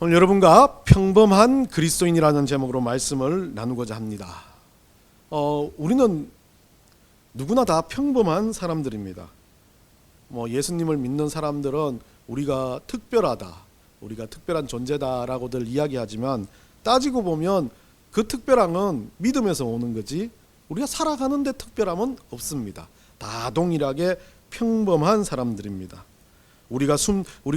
오늘 여러분과 평범한 그리스도인이라는 제목으로 말씀을 나누고자 합니다. 우리는 누구나 다 평범한 사람들입니다. 예수님을 믿는 사람들은 우리가 특별하다, 우리가 특별한 존재다라고들 이야기하지만 따지고 보면 그 특별함은 믿음에서 오는 거지 우리가 살아가는데 특별함은 없습니다. 다 동일하게 평범한 사람들입니다. 우리가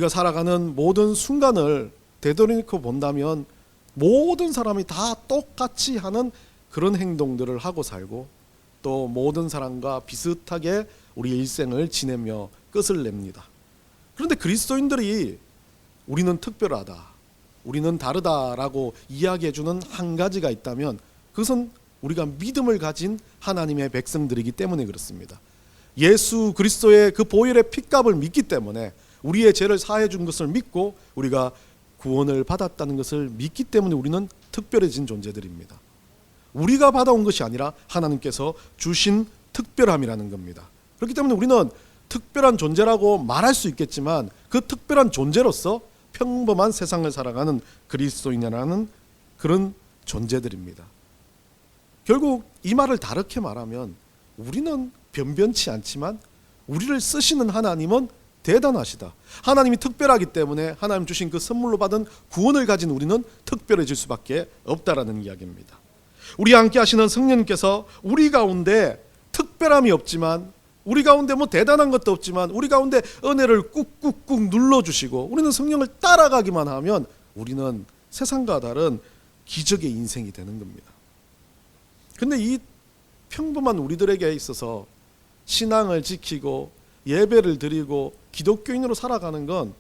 살아가는 모든 순간을 되돌이켜 본다면 모든 사람이 다 똑같이 하는 그런 행동들을 하고 살고 또 모든 사람과 비슷하게 우리의 일생을 지내며 끝을 냅니다. 그런데 그리스도인들이 우리는 특별하다, 우리는 다르다라고 이야기해주는 한 가지가 있다면 그것은 우리가 믿음을 가진 하나님의 백성들이기 때문에 그렇습니다. 예수 그리스도의 그 보혈의 핏값을 믿기 때문에 우리의 죄를 사해 준 것을 믿고 우리가 구원을 받았다는 것을 믿기 때문에 우리는 특별해진 존재들입니다. 우리가 받아온 것이 아니라 하나님께서 주신 특별함이라는 겁니다. 그렇기 때문에 우리는 특별한 존재라고 말할 수 있겠지만 그 특별한 존재로서 평범한 세상을 살아가는 그리스도인이라는 그런 존재들입니다. 결국 이 말을 다르게 말하면 우리는 변변치 않지만 우리를 쓰시는 하나님은 대단하시다. 하나님이 특별하기 때문에 하나님 주신 그 선물로 받은 구원을 가진 우리는 특별해질 수밖에 없다라는 이야기입니다. 우리와 함께 하시는 성령님께서 우리 가운데 특별함이 없지만 우리 가운데 대단한 것도 없지만 우리 가운데 은혜를 꾹꾹꾹 눌러주시고 우리는 성령을 따라가기만 하면 우리는 세상과 다른 기적의 인생이 되는 겁니다. 근데 이 평범한 우리들에게 있어서 신앙을 지키고 예배를 드리고 기독교인으로 살아가는 건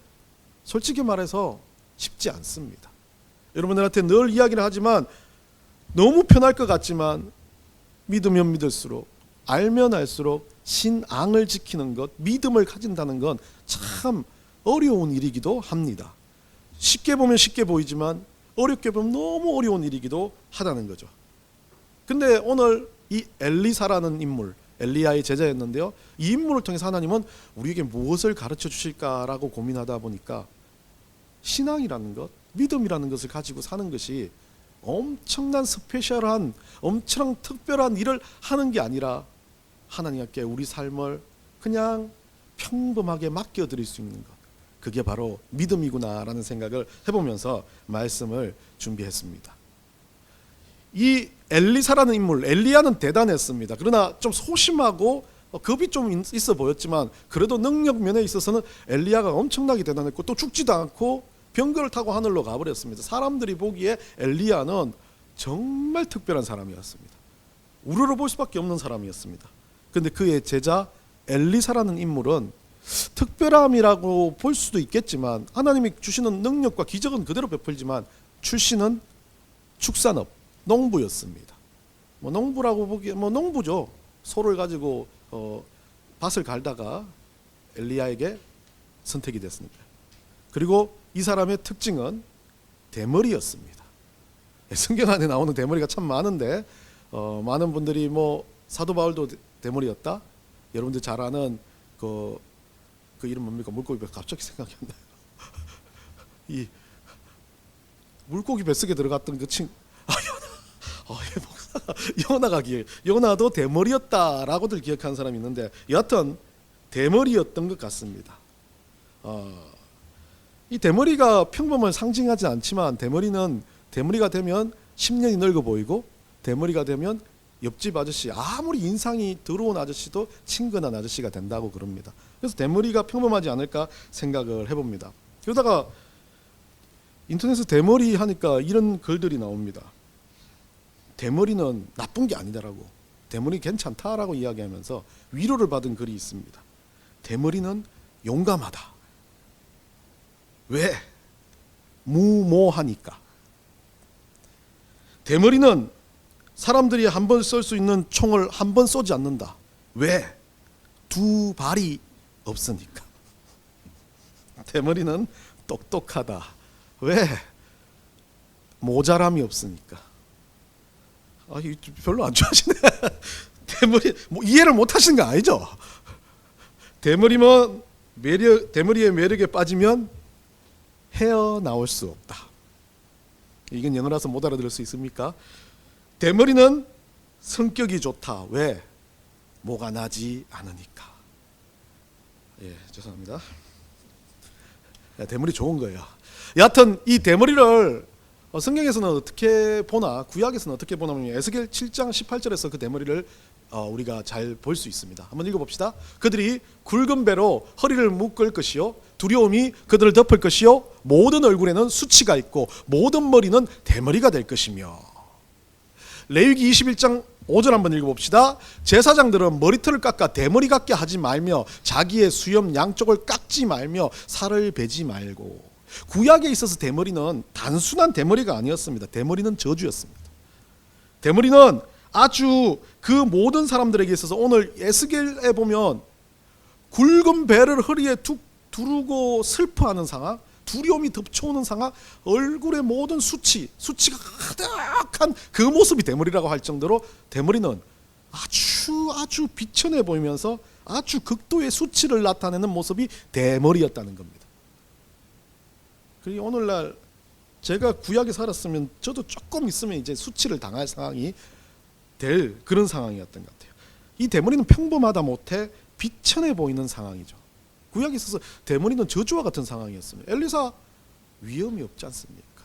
솔직히 말해서 쉽지 않습니다. 여러분들한테 늘 이야기를 하지만 너무 편할 것 같지만 믿으면 믿을수록 알면 알수록 신앙을 지키는 것, 믿음을 가진다는 건 참 어려운 일이기도 합니다. 쉽게 보면 쉽게 보이지만 어렵게 보면 너무 어려운 일이기도 하다는 거죠. 근데 오늘 이 엘리사라는 인물, 엘리야의 제자였는데요, 이 인물을 통해서 하나님은 우리에게 무엇을 가르쳐 주실까라고 고민하다 보니까 신앙이라는 것, 믿음이라는 것을 가지고 사는 것이 엄청난 스페셜한, 엄청 특별한 일을 하는 게 아니라 하나님께 우리 삶을 그냥 평범하게 맡겨드릴 수 있는 것, 그게 바로 믿음이구나라는 생각을 해보면서 말씀을 준비했습니다. 이 엘리사라는 인물, 엘리야는 대단했습니다. 그러나 좀 소심하고 겁이 좀 있어 보였지만 그래도 능력 면에 있어서는 엘리야가 엄청나게 대단했고 또 죽지도 않고 병거를 타고 하늘로 가버렸습니다. 사람들이 보기에 엘리야는 정말 특별한 사람이었습니다. 우러러볼 수밖에 없는 사람이었습니다. 그런데 그의 제자 엘리사라는 인물은 특별함이라고 볼 수도 있겠지만 하나님이 주시는 능력과 기적은 그대로 베풀지만 출신은 축산업, 농부였습니다. 농부라고 보기에 농부죠. 소를 가지고 밭을 갈다가 엘리야에게 선택이 됐습니다. 그리고 이 사람의 특징은 대머리였습니다. 성경 안에 나오는 대머리가 참 많은데 많은 분들이 사도 바울도 대머리였다. 여러분들 잘 아는 그 이름 뭡니까? 물고기 배 갑자기 생각이 안 나요. 이 물고기 뱃속에 들어갔던 그 친구 요나가 요나도 대머리였다라고들 기억하는 사람이 있는데 여하튼 대머리였던 것 같습니다. 이 대머리가 평범을 상징하지 않지만 대머리가 되면 10년이 늙어 보이고 대머리가 되면 옆집 아저씨, 아무리 인상이 더러운 아저씨도 친근한 아저씨가 된다고 그럽니다. 그래서 대머리가 평범하지 않을까 생각을 해봅니다. 그러다가 인터넷에 대머리 하니까 이런 글들이 나옵니다. 대머리는 나쁜 게 아니다라고, 대머리 괜찮다라고 이야기하면서 위로를 받은 글이 있습니다. 대머리는 용감하다. 왜? 무모하니까. 대머리는 사람들이 한 번 쏠 수 있는 총을 한 번 쏘지 않는다. 왜? 두 발이 없으니까. 대머리는 똑똑하다. 왜? 모자람이 없으니까. 별로 안 좋아하시네. 대머리 이해를 못 하시는 거 아니죠? 대머리의 매력에 빠지면 헤어나올 수 없다. 이건 영어라서 못 알아들을 수 있습니까? 대머리는 성격이 좋다. 왜? 뭐가 나지 않으니까. 예, 죄송합니다. 대머리 좋은 거예요. 여하튼 이 대머리를 성경에서는 어떻게 보나, 구약에서는 어떻게 보냐면 에스겔 7장 18절에서 그 대머리를 우리가 잘 볼 수 있습니다. 한번 읽어봅시다. 그들이 굵은 배로 허리를 묶을 것이요, 두려움이 그들을 덮을 것이요, 모든 얼굴에는 수치가 있고 모든 머리는 대머리가 될 것이며. 레위기 21장 5절 한번 읽어봅시다. 제사장들은 머리털을 깎아 대머리 같게 하지 말며 자기의 수염 양쪽을 깎지 말며 살을 베지 말고. 구약에 있어서 대머리는 단순한 대머리가 아니었습니다. 대머리는 저주였습니다. 대머리는 아주 그 모든 사람들에게 있어서 오늘 에스겔에 보면 굵은 배를 허리에 툭 두르고 슬퍼하는 상황, 두려움이 덮쳐오는 상황, 얼굴의 모든 수치가 가득한 그 모습이 대머리라고 할 정도로 대머리는 아주 비천해 보이면서 아주 극도의 수치를 나타내는 모습이 대머리였다는 겁니다. 그리고 오늘날 제가 구약에 살았으면 저도 조금 있으면 이제 수치를 당할 상황이 될 그런 상황이었던 것 같아요. 이 대머리는 평범하다 못해 비천해 보이는 상황이죠. 구약에 있어서 대머리는 저주와 같은 상황이었습니다. 엘리사 위험이 없지 않습니까?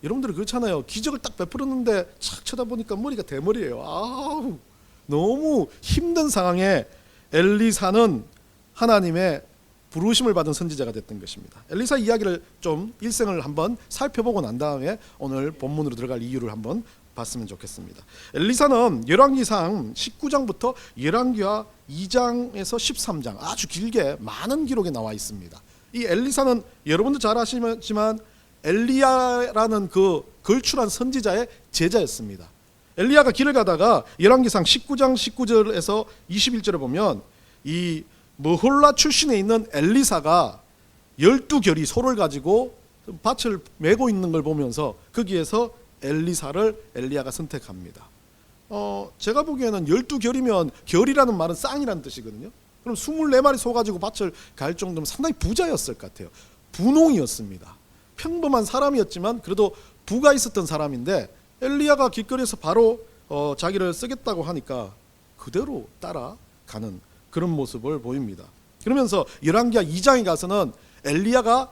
여러분들이 그렇잖아요. 기적을 딱 베풀었는데 착 쳐다보니까 머리가 대머리예요. 아우, 너무 힘든 상황에 엘리사는 하나님의 부르심을 받은 선지자가 됐던 것입니다. 엘리사 이야기를 좀 일생을 한번 살펴보고 난 다음에 오늘 본문으로 들어갈 이유를 한번 봤으면 좋겠습니다. 엘리사는 열왕기상 19장부터 열왕기하 2장에서 13장 아주 길게 많은 기록에 나와 있습니다. 이 엘리사는 여러분도 잘 아시지만 엘리야라는 그 걸출한 선지자의 제자였습니다. 엘리야가 길을 가다가 열왕기상 19장 19절에서 21절에 보면 이 머홀라 출신에 있는 엘리사가 12결이 소를 가지고 밭을 메고 있는 걸 보면서 거기에서 엘리사를 엘리야가 선택합니다. 제가 보기에는 12결이면 결이라는 말은 쌍이라는 뜻이거든요. 그럼 24마리 소 가지고 밭을 갈 정도면 상당히 부자였을 것 같아요. 분홍이었습니다. 평범한 사람이었지만 그래도 부가 있었던 사람인데 엘리야가 길거리에서 바로 자기를 쓰겠다고 하니까 그대로 따라가는 그런 모습을 보입니다. 그러면서 열왕기하 2장에 가서는 엘리야가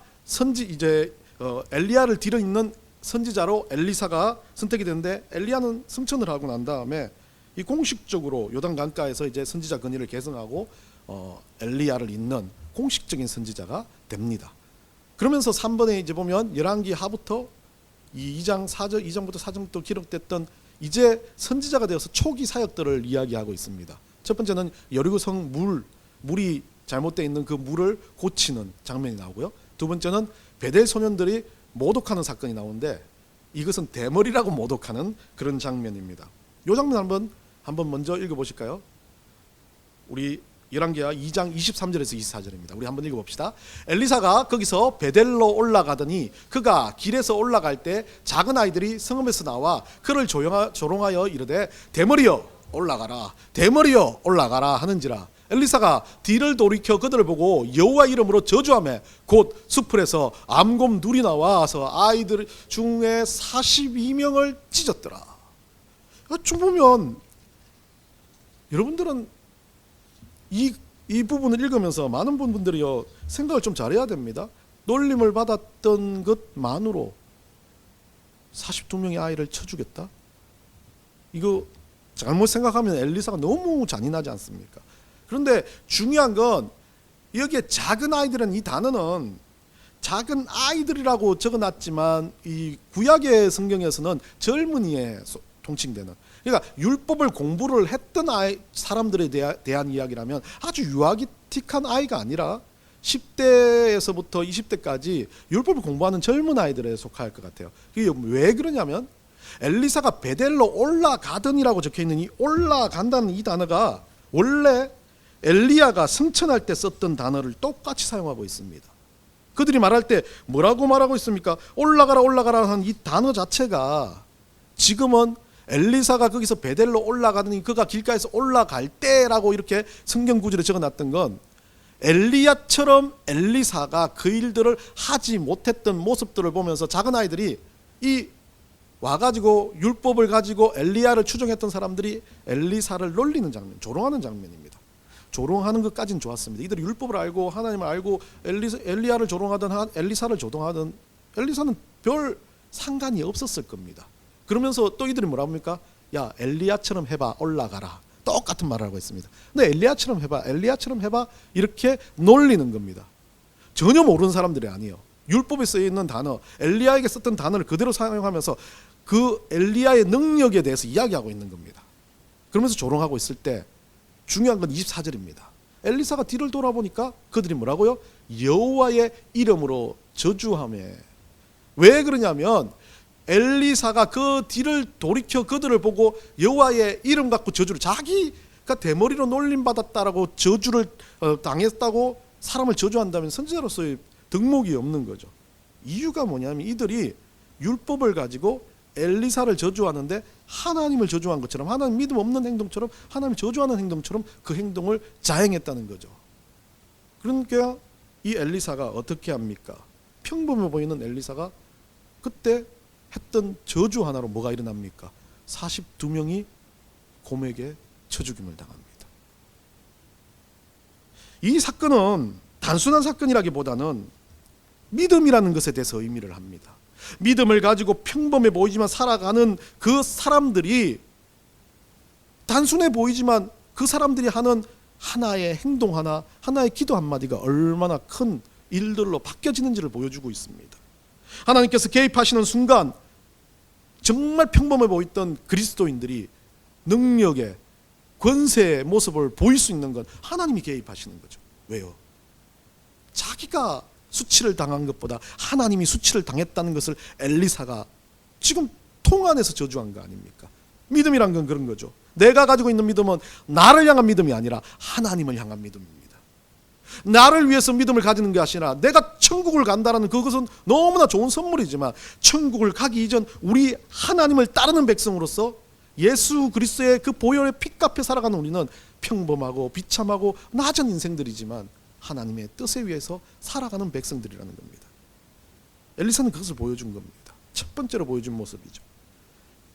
엘리야를 뒤로 잇는 선지자로 엘리사가 선택이 되는데 엘리야는 승천을 하고 난 다음에 이 공식적으로 요단 강가에서 이제 선지자 권위를 계승하고 엘리야를 잇는 공식적인 선지자가 됩니다. 그러면서 3번에 이제 보면 열왕기 하부터 2장 4절 2장부터 4장부터 기록됐던 이제 선지자가 되어서 초기 사역들을 이야기하고 있습니다. 첫 번째는 여리고성 물이 잘못되어 있는 그 물을 고치는 장면이 나오고요. 두 번째는 베델 소년들이 모독하는 사건이 나오는데 이것은 대머리라고 모독하는 그런 장면입니다. 이 장면 한번 먼저 읽어보실까요? 우리 열왕기하 2장 23절에서 24절입니다. 우리 한번 읽어봅시다. 엘리사가 거기서 베델로 올라가더니 그가 길에서 올라갈 때 작은 아이들이 성읍에서 나와 그를 조롱하여 이르되 대머리여 올라가라, 대머리여 올라가라 하는지라. 엘리사가 뒤를 돌이켜 그들을 보고 여호와 이름으로 저주하며 곧 수풀에서 암곰 둘이 나와서 아이들 중에 42명을 찢었더라. 좀 보면 여러분들은 이 부분을 읽으면서 많은 분들이요 생각을 좀 잘해야 됩니다. 놀림을 받았던 것만으로 42명의 아이를 쳐주겠다? 이거 잘못 생각하면 엘리사가 너무 잔인하지 않습니까? 그런데 중요한 건 여기에 작은 아이들은 이 단어는 작은 아이들이라고 적어놨지만 이 구약의 성경에서는 젊은이에 통칭되는, 그러니까 율법을 공부를 했던 사람들에 대한 이야기라면 아주 유아기틱한 아이가 아니라 10대에서부터 20대까지 율법을 공부하는 젊은 아이들에 속할 것 같아요. 그게 왜 그러냐면 엘리사가 베델로 올라가더니라고 적혀있는 이 올라간다는 이 단어가 원래 엘리야가 승천할 때 썼던 단어를 똑같이 사용하고 있습니다. 그들이 말할 때 뭐라고 말하고 있습니까? 올라가라 올라가라 하는 이 단어 자체가 지금은 엘리사가 거기서 베델로 올라가더니 그가 길가에서 올라갈 때라고 이렇게 성경 구절에 적어놨던 건 엘리야처럼 엘리사가 그 일들을 하지 못했던 모습들을 보면서 작은 아이들이 이 와가지고 율법을 가지고 엘리야를 추종했던 사람들이 엘리사를 놀리는 장면, 조롱하는 장면입니다. 조롱하는 것까지는 좋았습니다. 이들이 율법을 알고 하나님을 알고 엘리야를 조롱하든 엘리사를 조롱하든 엘리사는 별 상관이 없었을 겁니다. 그러면서 또 이들이 뭐라고 합니까? 야, 엘리야처럼 해봐, 올라가라. 똑같은 말을 하고 있습니다. 근데 엘리야처럼 해봐, 엘리야처럼 해봐, 이렇게 놀리는 겁니다. 전혀 모르는 사람들이 아니에요. 율법에 쓰여있는 단어, 엘리야에게 썼던 단어를 그대로 사용하면서 그 엘리야의 능력에 대해서 이야기하고 있는 겁니다. 그러면서 조롱하고 있을 때 중요한 건 24절입니다. 엘리사가 뒤를 돌아보니까 그들이 뭐라고요? 여호와의 이름으로 저주하며. 왜 그러냐면 엘리사가 그 뒤를 돌이켜 그들을 보고 여호와의 이름 갖고 저주를, 자기가 대머리로 놀림받았다라고 저주를 당했다고 사람을 저주한다면 선지자로서의 덕목이 없는 거죠. 이유가 뭐냐면 이들이 율법을 가지고 엘리사를 저주하는데 하나님을 저주한 것처럼, 하나님 믿음 없는 행동처럼, 하나님 저주하는 행동처럼 그 행동을 자행했다는 거죠. 그러니까 이 엘리사가 어떻게 합니까? 평범해 보이는 엘리사가 그때 했던 저주 하나로 뭐가 일어납니까? 42명이 곰에게 쳐 죽임을 당합니다. 이 사건은 단순한 사건이라기보다는 믿음이라는 것에 대해서 의미를 합니다. 믿음을 가지고 평범해 보이지만 살아가는 그 사람들이, 단순해 보이지만 그 사람들이 하는 하나의 행동 하나, 하나의 기도 한마디가 얼마나 큰 일들로 바뀌어지는지를 보여주고 있습니다. 하나님께서 개입하시는 순간 정말 평범해 보였던 그리스도인들이 능력의, 권세의 모습을 보일 수 있는 건 하나님이 개입하시는 거죠. 왜요? 자기가 수치를 당한 것보다 하나님이 수치를 당했다는 것을 엘리사가 지금 통안에서 저주한 거 아닙니까? 믿음이란 건 그런 거죠. 내가 가지고 있는 믿음은 나를 향한 믿음이 아니라 하나님을 향한 믿음입니다. 나를 위해서 믿음을 가지는 것이 아니라 내가 천국을 간다라는 그것은 너무나 좋은 선물이지만 천국을 가기 이전 우리 하나님을 따르는 백성으로서 예수 그리스도의 그 보혈의 핏값에 살아가는 우리는 평범하고 비참하고 낮은 인생들이지만 하나님의 뜻에 의해서 살아가는 백성들이라는 겁니다. 엘리사는 그것을 보여준 겁니다. 첫 번째로 보여준 모습이죠.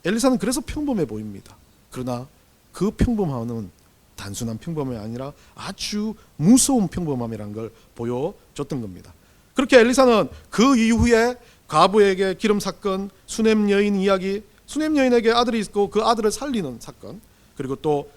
엘리사는 그래서 평범해 보입니다. 그러나 그 평범함은 단순한 평범함이 아니라 아주 무서운 평범함이라는 걸 보여줬던 겁니다. 그렇게 엘리사는 그 이후에 과부에게 기름 사건, 수넴 여인 이야기, 수넴 여인에게 아들이 있고 그 아들을 살리는 사건, 그리고 또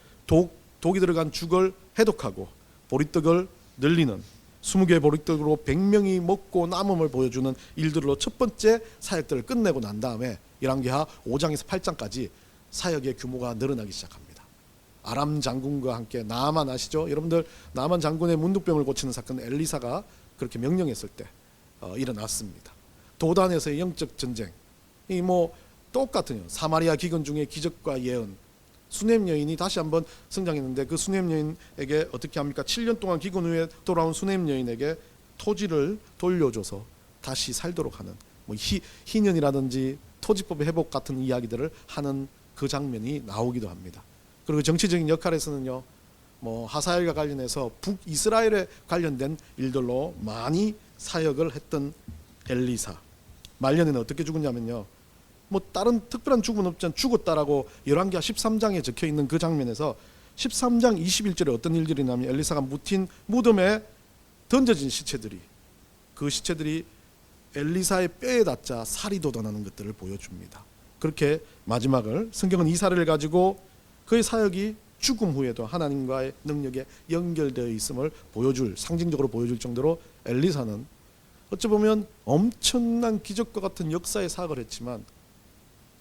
독이 들어간 죽을 해독하고 보리떡을 늘리는 20개의 보리떡으로 100명이 먹고 남음을 보여주는 일들로 첫 번째 사역들을 끝내고 난 다음에 열왕기하 5장에서 8장까지 사역의 규모가 늘어나기 시작합니다. 아람 장군과 함께 나아만 아시죠? 여러분들 나아만 장군의 문둥병을 고치는 사건 엘리사가 그렇게 명령했을 때 일어났습니다. 도단에서의 영적 전쟁, 이 뭐 똑같은 사마리아 기근 중에 기적과 예언, 수넴 여인이 다시 한번 성장했는데 그 수넴 여인에게 어떻게 합니까? 7년 동안 기근 후에 돌아온 수넴 여인에게 토지를 돌려줘서 다시 살도록 하는 뭐 희년이라든지 토지법의 회복 같은 이야기들을 하는 그 장면이 나오기도 합니다. 그리고 정치적인 역할에서는요, 뭐 하사엘과 관련해서 북이스라엘에 관련된 일들로 많이 사역을 했던 엘리사. 말년에는 어떻게 죽었냐면요, 뭐 다른 특별한 죽음은 없지만 죽었다라고 열왕기하 13장에 적혀 있는 그 장면에서 13장 21절에 어떤 일들이 나면 엘리사가 묻힌 무덤에 던져진 시체들이, 그 시체들이 엘리사의 뼈에 닿자 살이 돋아나는 것들을 보여줍니다. 그렇게 마지막을, 성경은 이 사례를 가지고 그의 사역이 죽음 후에도 하나님과의 능력에 연결되어 있음을 상징적으로 보여줄 정도로 엘리사는 어찌 보면 엄청난 기적과 같은 역사의 사역을 했지만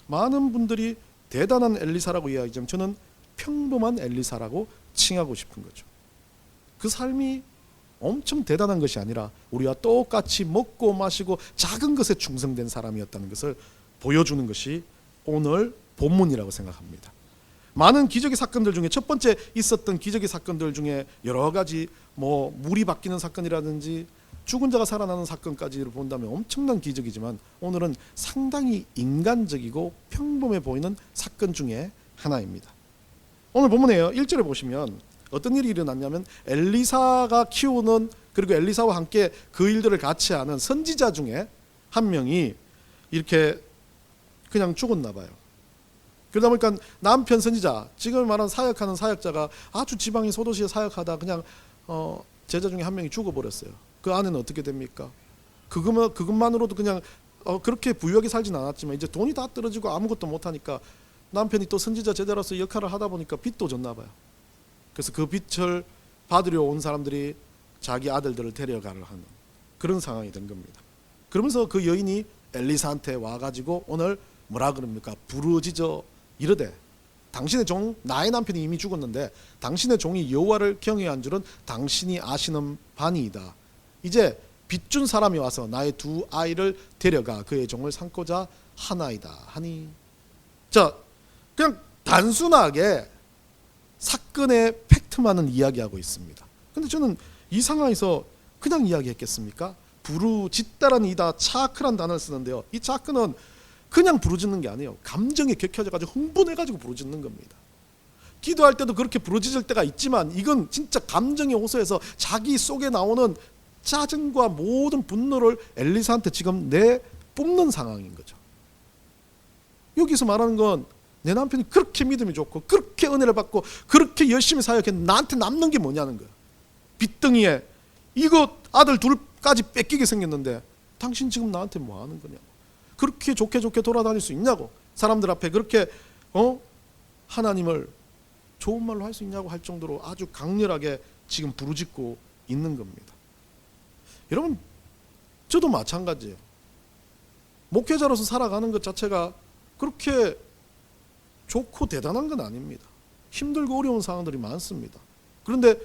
많은 분들이 대단한 엘리사라고 이야기하지만 저는 평범한 엘리사라고 칭하고 싶은 거죠. 그 삶이 엄청 대단한 것이 아니라 우리와 똑같이 먹고 마시고 작은 것에 충성된 사람이었다는 것을 보여주는 것이 오늘 본문이라고 생각합니다. 많은 기적의 사건들 중에 첫 번째 있었던 기적의 사건들 중에 여러 가지 뭐 물이 바뀌는 사건이라든지 죽은 자가 살아나는 사건까지를 본다면 엄청난 기적이지만 오늘은 상당히 인간적이고 평범해 보이는 사건 중에 하나입니다. 오늘 본문에요, 1절에 보시면 어떤 일이 일어났냐면 엘리사가 키우는, 그리고 엘리사와 함께 그 일들을 같이 하는 선지자 중에 한 명이 이렇게 그냥 죽었나 봐요. 그러다 보니까 남편 선지자, 지금 말하는 사역하는 사역자가 아주 지방의 소도시에 사역하다 그냥 제자 중에 한 명이 죽어버렸어요. 그 아내는 어떻게 됩니까? 그것만으로도 그냥 그렇게 부유하게 살진 않았지만 이제 돈이 다 떨어지고 아무것도 못하니까 남편이 또 선지자 제자로서 역할을 하다 보니까 빚도 졌나 봐요. 그래서 그 빚을 받으려 온 사람들이 자기 아들들을 데려가려 하는 그런 상황이 된 겁니다. 그러면서 그 여인이 엘리사한테 와가지고 오늘 뭐라 그럽니까? 부르짖어 이르되 당신의 종 나의 남편이 이미 죽었는데 당신의 종이 여호와를 경외한 줄은 당신이 아시는 바니이다. 이제 빚준 사람이 와서 나의 두 아이를 데려가 그의 종을 삼고자 하나이다 하니. 자, 그냥 단순하게 사건의 팩트만은 이야기하고 있습니다. 근데 저는 이 상황에서 그냥 이야기했겠습니까? 부르짖다라는 이다 차크란 단어를 쓰는데요. 이 차크는 그냥 부르짖는 게 아니에요. 감정에 격혀져가지고 흥분해가지고 부르짖는 겁니다. 기도할 때도 그렇게 부르짖을 때가 있지만 이건 진짜 감정에 호소해서 자기 속에 나오는 짜증과 모든 분노를 엘리사한테 지금 내뿜는 상황인 거죠. 여기서 말하는 건 내 남편이 그렇게 믿음이 좋고 그렇게 은혜를 받고 그렇게 열심히 사역했는데 나한테 남는 게 뭐냐는 거예요. 빚덩이에 이거 아들 둘까지 뺏기게 생겼는데 당신 지금 나한테 뭐 하는 거냐고. 그렇게 좋게 돌아다닐 수 있냐고. 사람들 앞에 그렇게 하나님을 좋은 말로 할 수 있냐고 할 정도로 아주 강렬하게 지금 부르짖고 있는 겁니다. 여러분, 저도 마찬가지예요. 목회자로서 살아가는 것 자체가 그렇게 좋고 대단한 건 아닙니다. 힘들고 어려운 상황들이 많습니다. 그런데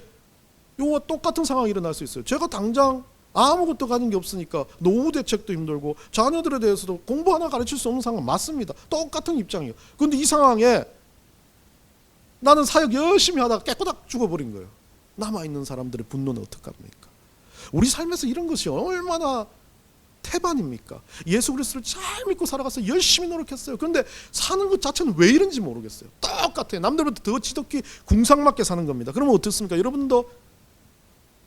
이와 똑같은 상황이 일어날 수 있어요. 제가 당장 아무것도 가진 게 없으니까 노후 대책도 힘들고 자녀들에 대해서도 공부 하나 가르칠 수 없는 상황 맞습니다. 똑같은 입장이에요. 그런데 이 상황에 나는 사역 열심히 하다가 깨꼬닥 죽어버린 거예요. 남아있는 사람들의 분노는 어떡합니까? 우리 삶에서 이런 것이 얼마나 태반입니까? 예수 그리스도를 잘 믿고 살아가서 열심히 노력했어요. 그런데 사는 것 자체는 왜 이런지 모르겠어요. 똑같아요. 남들보다 더 지독히 궁상맞게 사는 겁니다. 그러면 어떻습니까? 여러분도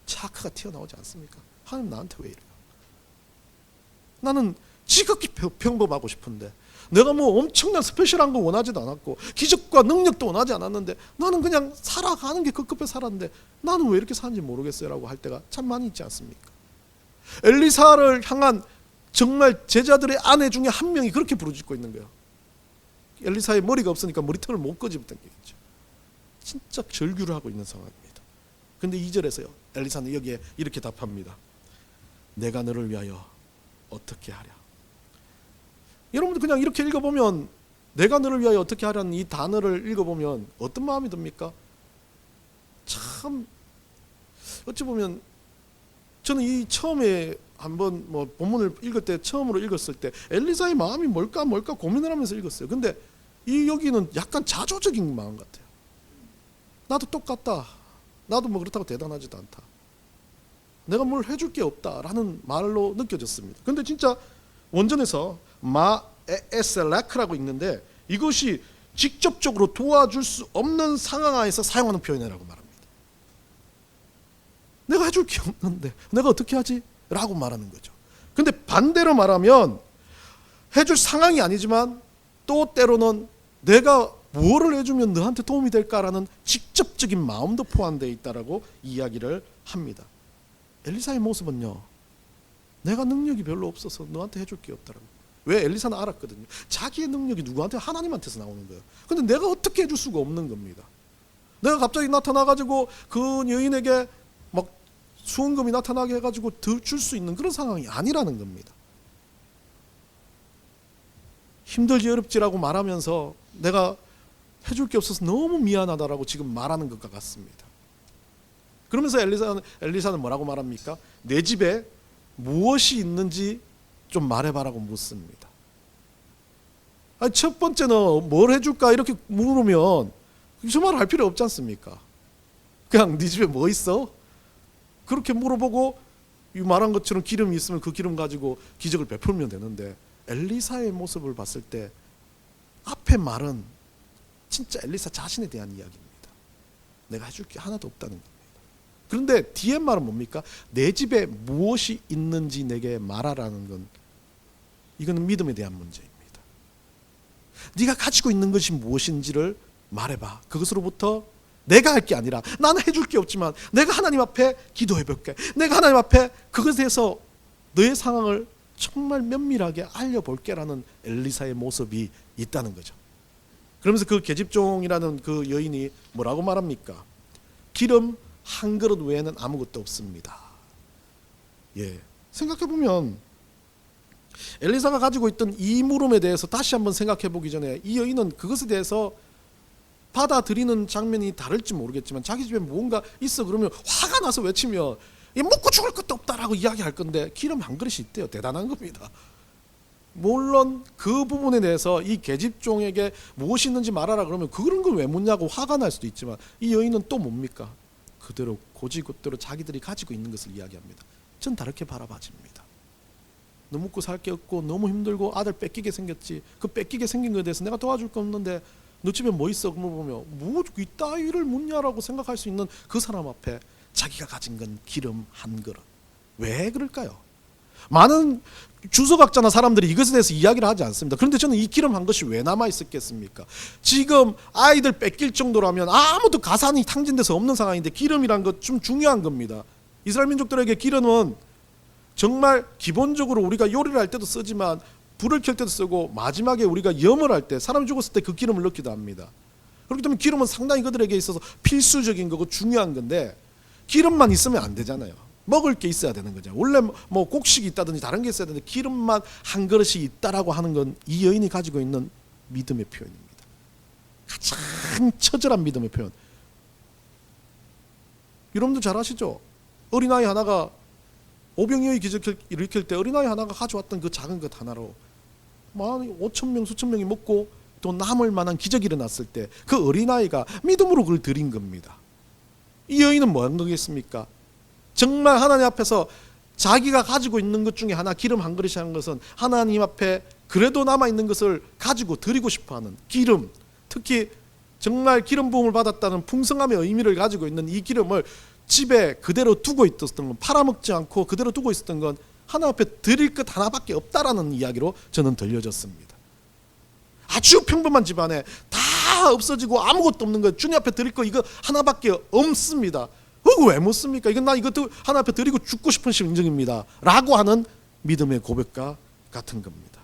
차크가 튀어나오지 않습니까? 하나님 나한테 왜 이래요? 나는 지극히 평범하고 싶은데 내가 뭐 엄청난 스페셜한 거 원하지도 않았고 기적과 능력도 원하지 않았는데 나는 그냥 살아가는 게 급급해 살았는데 나는 왜 이렇게 사는지 모르겠어요 라고 할 때가 참 많이 있지 않습니까? 엘리사를 향한 정말 제자들의 아내 중에 한 명이 그렇게 부르짖고 있는 거예요. 엘리사의 머리가 없으니까 머리털을 못 끄집었던 거겠죠. 진짜 절규를 하고 있는 상황입니다. 그런데 2절에서요 엘리사는 여기에 이렇게 답합니다. 내가 너를 위하여 어떻게 하랴. 여러분들 그냥 이렇게 읽어보면 내가 너를 위하여 어떻게 하라는 이 단어를 읽어보면 어떤 마음이 듭니까? 참 어찌 보면 저는 이 처음에 한번 뭐 본문을 읽을 때 처음으로 읽었을 때 엘리사의 마음이 뭘까 고민을 하면서 읽었어요. 근데 이 여기는 약간 자조적인 마음 같아요. 나도 똑같다. 나도 뭐 그렇다고 대단하지도 않다. 내가 뭘 해줄 게 없다라는 말로 느껴졌습니다. 근데 진짜 원전에서 마에셀라크라고 읽는데 이것이 직접적으로 도와줄 수 없는 상황 하에서 사용하는 표현이라고 말합니다. 내가 해줄 게 없는데 내가 어떻게 하지? 라고 말하는 거죠. 근데 반대로 말하면 해줄 상황이 아니지만 또 때로는 내가 무엇을 해주면 너한테 도움이 될까라는 직접적인 마음도 포함되어 있다라고 이야기를 합니다. 엘리사의 모습은요, 내가 능력이 별로 없어서 너한테 해줄 게 없다라고. 왜? 엘리사는 알았거든요. 자기의 능력이 누구한테? 하나님한테서 나오는 거예요. 근데 내가 어떻게 해줄 수가 없는 겁니다. 내가 갑자기 나타나가지고 그 여인에게 막 수원금이 나타나게 해가지고 더 줄 수 있는 그런 상황이 아니라는 겁니다. 힘들지 어렵지라고 말하면서 내가 해줄 게 없어서 너무 미안하다라고 지금 말하는 것과 같습니다. 그러면서 엘리사는 뭐라고 말합니까? 내 집에 무엇이 있는지 좀 말해봐라고 묻습니다. 아니, 첫 번째는 뭘 해줄까 이렇게 물으면 저 말 할 필요 없지 않습니까? 그냥 네 집에 뭐 있어? 그렇게 물어보고 이 말한 것처럼 기름이 있으면 그 기름 가지고 기적을 베풀면 되는데 엘리사의 모습을 봤을 때 앞에 말은 진짜 엘리사 자신에 대한 이야기입니다. 내가 해줄 게 하나도 없다는 겁니다. 그런데 뒤에 말은 뭡니까? 내 집에 무엇이 있는지 내게 말하라는 건 이거는 믿음에 대한 문제입니다. 네가 가지고 있는 것이 무엇인지를 말해봐. 그것으로부터 내가 할 게 아니라, 나는 해줄 게 없지만 내가 하나님 앞에 기도해 볼게. 내가 하나님 앞에 그것에 대해서 너의 상황을 정말 면밀하게 알려볼게 라는 엘리사의 모습이 있다는 거죠. 그러면서 그 계집종이라는 그 여인이 뭐라고 말합니까? 기름 한 그릇 외에는 아무것도 없습니다. 예, 생각해보면 엘리사가 가지고 있던 이 물음에 대해서 다시 한번 생각해보기 전에 이 여인은 그것에 대해서 받아들이는 장면이 다를지 모르겠지만 자기 집에 뭔가 있어 그러면 화가 나서 외치며 먹고 죽을 것도 없다라고 이야기할 건데 기름 한 그릇이 있대요. 대단한 겁니다. 물론 그 부분에 대해서 이 계집종에게 무엇이 있는지 말하라 그러면 그런 걸 왜 묻냐고 화가 날 수도 있지만 이 여인은 또 뭡니까? 그대로 고지곳대로 자기들이 가지고 있는 것을 이야기합니다. 전 다르게 바라봐집니다. 너 먹고 살 게 없고 너무 힘들고 아들 뺏기게 생겼지. 그 뺏기게 생긴 것에 대해서 내가 도와줄 거 없는데 너 집에 뭐 있어? 물어보면 뭐 이따위를 묻냐라고 생각할 수 있는 그 사람 앞에 자기가 가진 건 기름 한 그릇. 왜 그럴까요? 많은 주석학자나 사람들이 이것에 대해서 이야기를 하지 않습니다. 그런데 저는 이 기름 한 것이 왜 남아 있었겠습니까? 지금 아이들 뺏길 정도라면 아무도 가산이 탕진돼서 없는 상황인데 기름이란 것 좀 중요한 겁니다. 이스라엘 민족들에게 기름은 정말 기본적으로 우리가 요리를 할 때도 쓰지만 불을 켤 때도 쓰고 마지막에 우리가 염을 할 때 사람이 죽었을 때 그 기름을 넣기도 합니다. 그렇기 때문에 기름은 상당히 그들에게 있어서 필수적인 거고 중요한 건데 기름만 있으면 안 되잖아요. 먹을 게 있어야 되는 거죠. 원래 뭐 곡식이 있다든지 다른 게 있어야 되는데 기름만 한 그릇이 있다라고 하는 건 이 여인이 가지고 있는 믿음의 표현입니다. 가장 처절한 믿음의 표현. 여러분들 잘 아시죠? 어린아이 하나가 오병이어의 기적을 일으킬 때 어린아이 하나가 가져왔던 그 작은 것 하나로 5,000명 수천 명이 먹고 또 남을 만한 기적이 일어났을 때 그 어린아이가 믿음으로 그걸 드린 겁니다. 이 여인은 뭐 한 거겠습니까? 정말 하나님 앞에서 자기가 가지고 있는 것 중에 하나 기름 한 그릇이라는 것은 하나님 앞에 그래도 남아있는 것을 가지고 드리고 싶어하는 기름, 특히 정말 기름 부음을 받았다는 풍성함의 의미를 가지고 있는 이 기름을 집에 그대로 두고 있었던 건, 팔아먹지 않고 그대로 두고 있었던 건 하나님 앞에 드릴 것 하나밖에 없다라는 이야기로 저는 들려졌습니다. 아주 평범한 집안에 다 없어지고 아무것도 없는 거, 주님 앞에 드릴 거 이거 하나밖에 없습니다. 그거 왜 묻습니까? 이건 나 이것도 하나님 앞에 드리고 죽고 싶은 심정입니다 라고 하는 믿음의 고백과 같은 겁니다.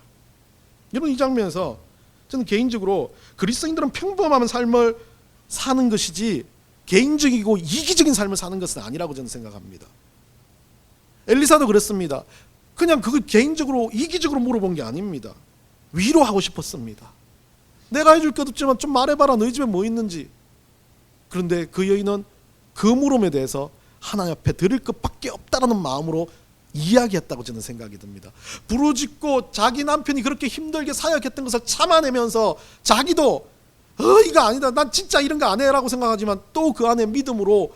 여러분, 이 장면에서 저는 개인적으로 그리스도인들은 평범한 삶을 사는 것이지 개인적이고 이기적인 삶을 사는 것은 아니라고 저는 생각합니다. 엘리사도 그랬습니다. 그냥 그걸 개인적으로 이기적으로 물어본 게 아닙니다. 위로하고 싶었습니다. 내가 해줄 것 없지만 좀 말해봐라. 너희 집에 뭐 있는지. 그런데 그 여인은 그 물음에 대해서 하나님 앞에 드릴 것밖에 없다라는 마음으로 이야기했다고 저는 생각이 듭니다. 부르짖고 자기 남편이 그렇게 힘들게 사역했던 것을 참아내면서 자기도 이거 아니다, 난 진짜 이런 거 안 해라고 생각하지만 또 그 안에 믿음으로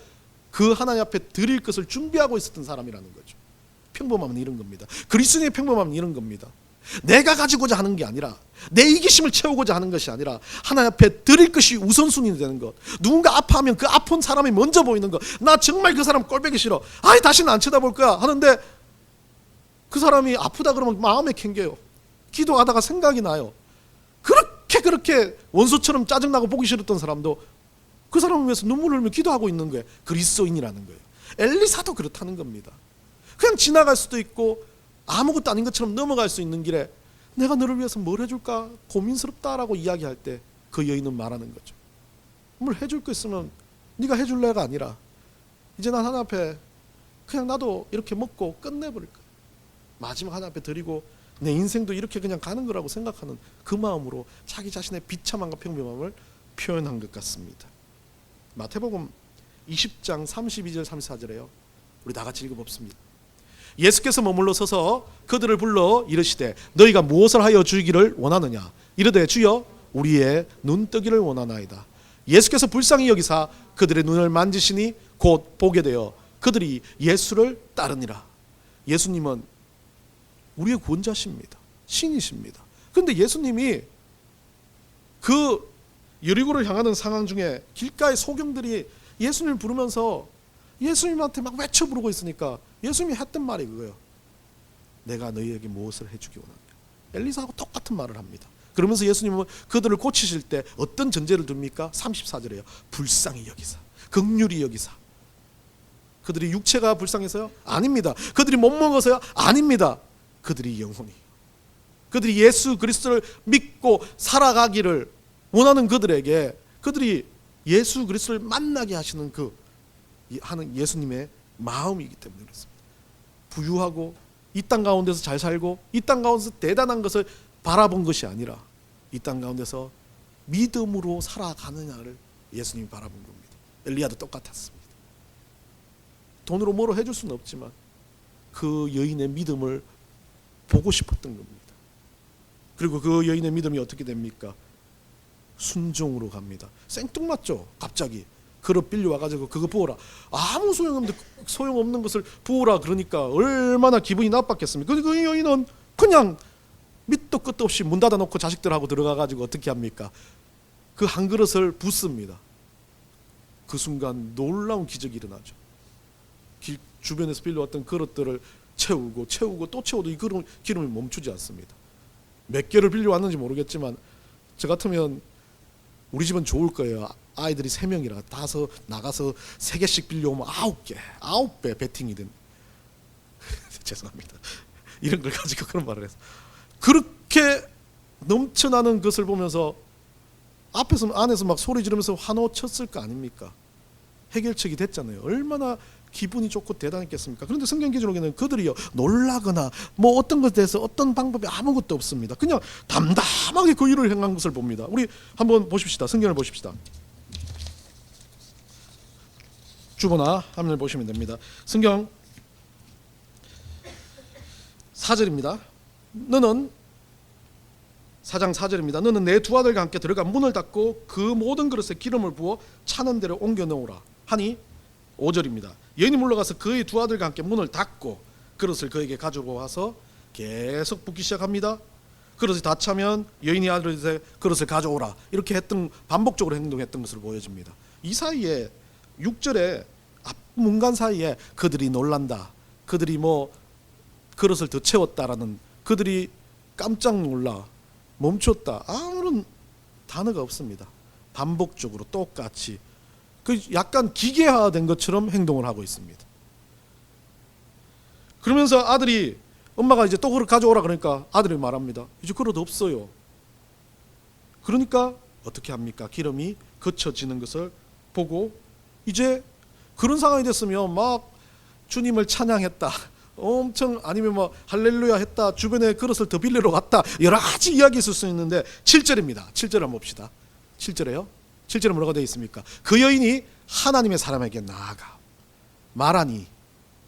그 하나님 앞에 드릴 것을 준비하고 있었던 사람이라는 거죠. 평범함은 이런 겁니다. 그리스도인의 평범함은 이런 겁니다. 내가 가지고자 하는 게 아니라, 내 이기심을 채우고자 하는 것이 아니라 하나님 앞에 드릴 것이 우선순위 되는 것. 누군가 아파하면 그 아픈 사람이 먼저 보이는 것. 나 정말 그 사람 꼴보기 싫어, 다시는 안 쳐다볼 거야 하는데 그 사람이 아프다 그러면 마음에 캥겨요. 기도하다가 생각이 나요. 그렇게 원수처럼 짜증나고 보기 싫었던 사람도 그 사람을 위해서 눈물을 흘리며 기도하고 있는 거예요. 그리스도인이라는 거예요. 엘리사도 그렇다는 겁니다. 그냥 지나갈 수도 있고 아무것도 아닌 것처럼 넘어갈 수 있는 길에 내가 너를 위해서 뭘 해줄까 고민스럽다라고 이야기할 때 그 여인은 말하는 거죠. 뭘 해줄 거 있으면 네가 해줄래가 아니라 이제 난 하나님 앞에 그냥 나도 이렇게 먹고 끝내버릴 거야. 마지막 하나님 앞에 드리고 내 인생도 이렇게 그냥 가는 거라고 생각하는 그 마음으로 자기 자신의 비참함과 평범함을 표현한 것 같습니다. 마태복음 20장 32절 34절에요. 우리 다 같이 읽어봅습니다. 예수께서 머물러 서서 그들을 불러 이르시되 너희가 무엇을 하여 주기를 원하느냐. 이르되 주여 우리의 눈 뜨기를 원하나이다. 예수께서 불쌍히 여기사 그들의 눈을 만지시니 곧 보게 되어 그들이 예수를 따르니라. 예수님은 우리의 구원자십니다. 신이십니다. 그런데 예수님이 그 여리고를 향하는 상황 중에 길가의 소경들이 예수님을 부르면서 예수님한테 막 외쳐 부르고 있으니까 예수님이 했던 말이 그거예요. 내가 너희에게 무엇을 해주기 원하냐. 엘리사하고 똑같은 말을 합니다. 그러면서 예수님은 그들을 고치실 때 어떤 전제를 둡니까? 34절에요. 불쌍히 여기사, 긍휼히 여기사. 그들이 육체가 불쌍해서요? 아닙니다. 그들이 못 먹어서요? 아닙니다. 그들이 영혼이, 그들이 예수 그리스도를 믿고 살아가기를 원하는 그들에게, 그들이 예수 그리스도를 만나게 하시는 하는 예수님의 마음이기 때문에 그렇습니다. 부유하고 이 땅 가운데서 잘 살고 이 땅 가운데서 대단한 것을 바라본 것이 아니라 이 땅 가운데서 믿음으로 살아가느냐를 예수님이 바라본 겁니다. 엘리야도 똑같았습니다. 돈으로 뭐로 해줄 수는 없지만 그 여인의 믿음을 보고 싶었던 겁니다. 그리고 그 여인의 믿음이 어떻게 됩니까? 순종으로 갑니다. 생뚱맞죠? 갑자기 그릇 빌려와가지고 그거 부어라. 아무 소용없는 것을 부어라 그러니까 얼마나 기분이 나빴겠습니까? 그 여인은 그냥 밑도 끝도 없이 문 닫아놓고 자식들하고 들어가가지고 어떻게 합니까? 그 한 그릇을 붓습니다. 그 순간 놀라운 기적이 일어나죠. 길 주변에서 빌려왔던 그릇들을 채우고 또 채워도 이 기름이 멈추지 않습니다. 몇 개를 빌려왔는지 모르겠지만 저 같으면 우리 집은 좋을 거예요. 아이들이 3명이라 나가서 3개씩 빌려오면 9배 베팅이든 죄송합니다. 이런 걸 가지고 그런 말을 해서 그렇게 넘쳐나는 것을 보면서 안에서 막 소리 지르면서 환호 쳤을 거 아닙니까? 해결책이 됐잖아요. 얼마나 기분이 좋고 대단했겠습니까? 그런데 성경 기록에는 그들이요 놀라거나 뭐 어떤 것에 대해서 어떤 방법이 아무것도 없습니다. 그냥 담담하게 그 일을 행한 것을 봅니다. 우리 한번 보십시다. 성경을 보십시다. 주보나 화면을 보시면 됩니다. 성경 4절입니다. 4장 4절입니다. 너는 내 두 아들과 함께 들어가 문을 닫고 그 모든 그릇에 기름을 부어 차는 데로 옮겨 놓으라 하니 5절입니다. 여인이 물러가서 그의 두 아들과 함께 문을 닫고 그릇을 그에게 가지고 와서 계속 붓기 시작합니다. 그릇이 다 차면 여인이 아들에게 그릇을 가져오라 이렇게 반복적으로 행동했던 것으로 보여집니다. 이 사이에 6절에 앞문간 사이에 그들이 놀란다, 그들이 뭐 그릇을 더 채웠다라는, 그들이 깜짝 놀라 멈췄다, 아무런 단어가 없습니다. 반복적으로 똑같이 약간 기계화된 것처럼 행동을 하고 있습니다. 그러면서 아들이, 엄마가 이제 또 그릇 가져오라 그러니까 아들이 말합니다. 이제 그릇 없어요. 그러니까 어떻게 합니까? 기름이 거쳐지는 것을 보고 이제 그런 상황이 됐으면 막 주님을 찬양했다, 엄청, 아니면 뭐 할렐루야 했다, 주변에 그릇을 더 빌리러 갔다, 여러 가지 이야기 있을 수 있는데 7절입니다. 7절 한번 봅시다. 7절에요. 7절에 뭐라고 되어 있습니까? 그 여인이 하나님의 사람에게 나아가 말하니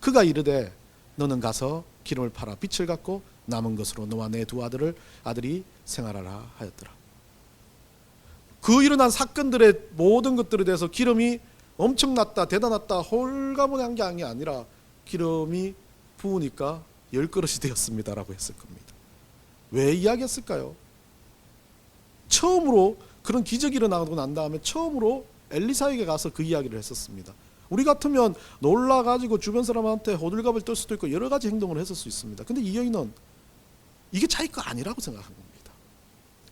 그가 이르되 너는 가서 기름을 팔아 빛을 갖고 남은 것으로 너와 내 두 아들이 생활하라 하였더라. 그 일어난 사건들의 모든 것들에 대해서 기름이 엄청났다, 대단했다, 홀가분한 게 아니라 기름이 부으니까 10그릇이 되었습니다라고 했을 겁니다. 왜 이야기했을까요? 처음으로 그런 기적이 일어나고 난 다음에 처음으로 엘리사에게 가서 그 이야기를 했었습니다. 우리 같으면 놀라가지고 주변 사람한테 호들갑을 떨 수도 있고 여러 가지 행동을 했을 수 있습니다. 근데 이 여인은 이게 자기 거 아니라고 생각한 겁니다.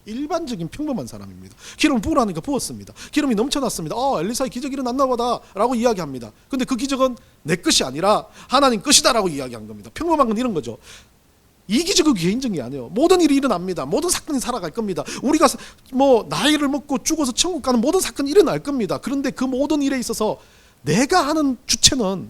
일반적인 평범한 사람입니다. 기름을 부으라니까 부었습니다. 기름이 넘쳐났습니다. 엘리사의 기적이 일어났나 보다 라고 이야기합니다. 근데 그 기적은 내 것이 아니라 하나님 것이다 라고 이야기한 겁니다. 평범한 건 이런 거죠. 이 기적은 개인적인 게 아니에요. 모든 일이 일어납니다. 모든 사건이 살아갈 겁니다. 우리가 뭐 나이를 먹고 죽어서 천국 가는 모든 사건이 일어날 겁니다. 그런데 그 모든 일에 있어서 내가 하는 주체는,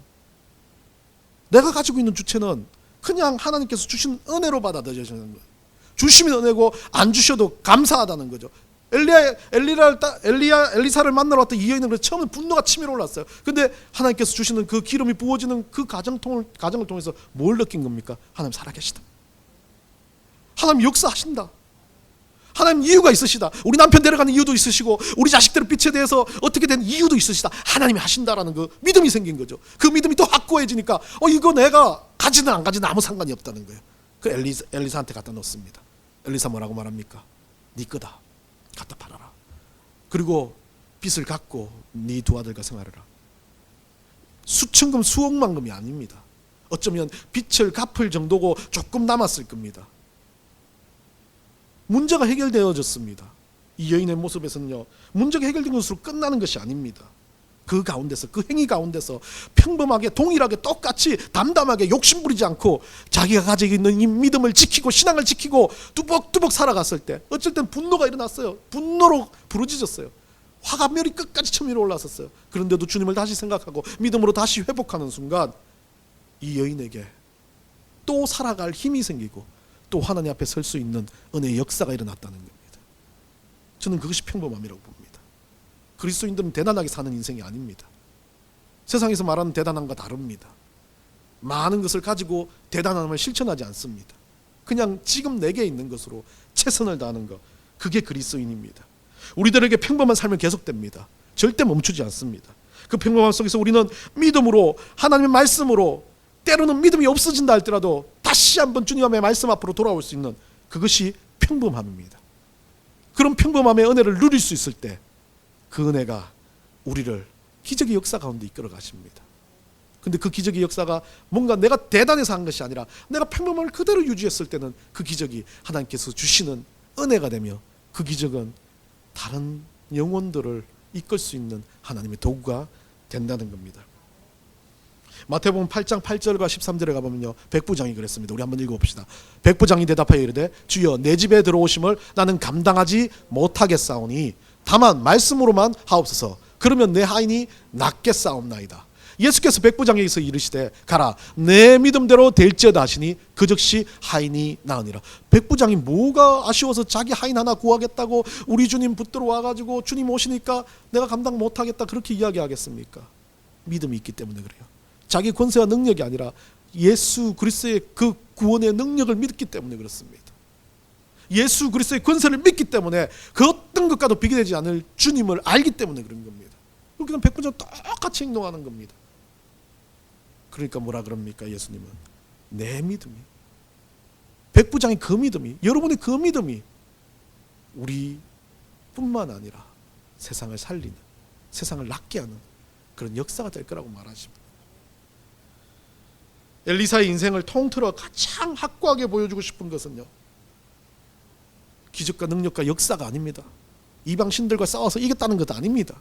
내가 가지고 있는 주체는 그냥 하나님께서 주신 은혜로 받아들여지는 거예요. 주시면 은혜고 안 주셔도 감사하다는 거죠. 엘리사를 만나러 왔던 이 여인은 처음에 분노가 치밀어 올랐어요. 근데 하나님께서 주시는 그 기름이 부어지는 그 가정을 통해서 뭘 느낀 겁니까? 하나님 살아계시다. 하나님 역사하신다. 하나님 이유가 있으시다. 우리 남편 데려가는 이유도 있으시고 우리 자식들의 빛에 대해서 어떻게 된 이유도 있으시다. 하나님이 하신다라는 그 믿음이 생긴 거죠. 그 믿음이 또 확고해지니까 이거 내가 가지든 안 가지든 아무 상관이 없다는 거예요. 그 엘리사한테 갖다 놓습니다. 엘리사 뭐라고 말합니까? 네 거다. 갖다 팔아라. 그리고 빚을 갚고 네 두 아들과 생활해라. 수천금 수억만금이 아닙니다. 어쩌면 빚을 갚을 정도고 조금 남았을 겁니다. 문제가 해결되어졌습니다. 이 여인의 모습에서는요, 문제가 해결된 것으로 끝나는 것이 아닙니다. 그 가운데서, 그 행위 가운데서 평범하게 동일하게 똑같이 담담하게 욕심부리지 않고 자기가 가지고 있는 이 믿음을 지키고 신앙을 지키고 뚜벅뚜벅 살아갔을 때 어쩔 땐 분노가 일어났어요. 분노로 부르짖었어요. 화가 머리 끝까지 치밀어 올랐었어요. 그런데도 주님을 다시 생각하고 믿음으로 다시 회복하는 순간 이 여인에게 또 살아갈 힘이 생기고 또 하나님 앞에 설 수 있는 은혜의 역사가 일어났다는 겁니다. 저는 그것이 평범함이라고 봅니다. 그리스도인들은 대단하게 사는 인생이 아닙니다. 세상에서 말하는 대단함과 다릅니다. 많은 것을 가지고 대단함을 실천하지 않습니다. 그냥 지금 내게 있는 것으로 최선을 다하는 것, 그게 그리스도인입니다. 우리들에게 평범한 삶은 계속됩니다. 절대 멈추지 않습니다. 그 평범함 속에서 우리는 믿음으로, 하나님의 말씀으로, 때로는 믿음이 없어진다 할지라도 다시 한번 주님의 말씀 앞으로 돌아올 수 있는 그것이 평범함입니다. 그런 평범함의 은혜를 누릴 수 있을 때 그 은혜가 우리를 기적의 역사 가운데 이끌어 가십니다. 근데 그 기적의 역사가 뭔가 내가 대단해서 한 것이 아니라 내가 평범함을 그대로 유지했을 때는 그 기적이 하나님께서 주시는 은혜가 되며 그 기적은 다른 영혼들을 이끌 수 있는 하나님의 도구가 된다는 겁니다. 마태복음 8장 8절과 13절에 가보면요, 백부장이 그랬습니다. 우리 한번 읽어봅시다. 백부장이 대답하여 이르되 주여 내 집에 들어오심을 나는 감당하지 못하겠사오니 다만 말씀으로만 하옵소서. 그러면 내 하인이 낫겠사옵나이다. 예수께서 백부장에게서 이르시되 가라 내 믿음대로 될지어다 하시니 그 즉시 하인이 나으니라. 백부장이 뭐가 아쉬워서 자기 하인 하나 구하겠다고 우리 주님 붙들어 와가지고 주님 오시니까 내가 감당 못하겠다 그렇게 이야기하겠습니까? 믿음이 있기 때문에 그래요. 자기 권세와 능력이 아니라 예수 그리스도의 그 구원의 능력을 믿기 때문에 그렇습니다. 예수 그리스도의 권세를 믿기 때문에 그 어떤 것과도 비교되지 않을 주님을 알기 때문에 그런 겁니다. 그렇게 백부장 똑같이 행동하는 겁니다. 그러니까 뭐라 그럽니까? 예수님은 내 믿음이, 백부장의 그 믿음이, 여러분의 그 믿음이 우리뿐만 아니라 세상을 살리는, 세상을 낫게 하는 그런 역사가 될 거라고 말하십니다. 엘리사의 인생을 통틀어 가장 확고하게 보여주고 싶은 것은요, 기적과 능력과 역사가 아닙니다. 이방 신들과 싸워서 이겼다는 것도 아닙니다.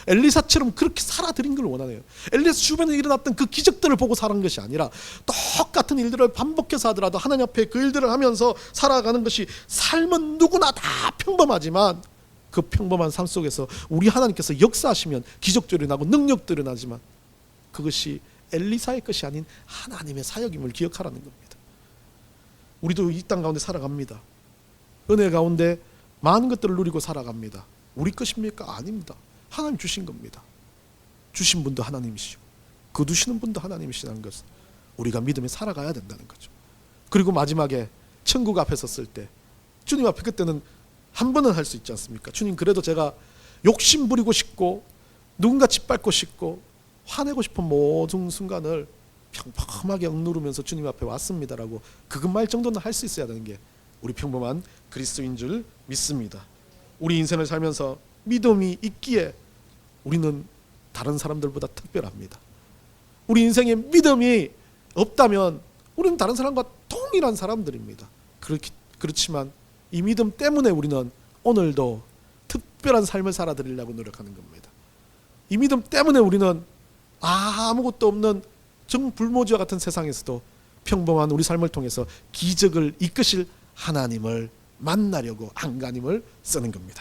엘리사처럼 그렇게 살아들인 걸 원하네요. 엘리사 주변에 일어났던 그 기적들을 보고 살은 것이 아니라 똑같은 일들을 반복해서 하더라도 하나님 앞에 그 일들을 하면서 살아가는 것이, 삶은 누구나 다 평범하지만 그 평범한 삶 속에서 우리 하나님께서 역사하시면 기적들이 나고 능력들이 나지만 그것이 엘리사의 것이 아닌 하나님의 사역임을 기억하라는 겁니다. 우리도 이 땅 가운데 살아갑니다. 은혜 가운데 많은 것들을 누리고 살아갑니다. 우리 것입니까? 아닙니다. 하나님 주신 겁니다. 주신 분도 하나님이시고 거두시는 분도 하나님이시라는 것을 우리가 믿음에 살아가야 된다는 거죠. 그리고 마지막에 천국 앞에 섰을 때 주님 앞에 그때는 한 번은 할 수 있지 않습니까? 주님, 그래도 제가 욕심 부리고 싶고 누군가 짓밟고 싶고 화내고 싶은 모든 순간을 평범하게 억누르면서 주님 앞에 왔습니다라고 그 말 정도는 할 수 있어야 되는 게 우리 평범한 그리스도인 줄 믿습니다. 우리 인생을 살면서 믿음이 있기에 우리는 다른 사람들보다 특별합니다. 우리 인생에 믿음이 없다면 우리는 다른 사람과 동일한 사람들입니다. 그렇지만 이 믿음 때문에 우리는 오늘도 특별한 삶을 살아드리려고 노력하는 겁니다. 이 믿음 때문에 우리는 아무것도 없는 정불모지와 같은 세상에서도 평범한 우리 삶을 통해서 기적을 이끄실 하나님을 만나려고 안간힘을 쓰는 겁니다.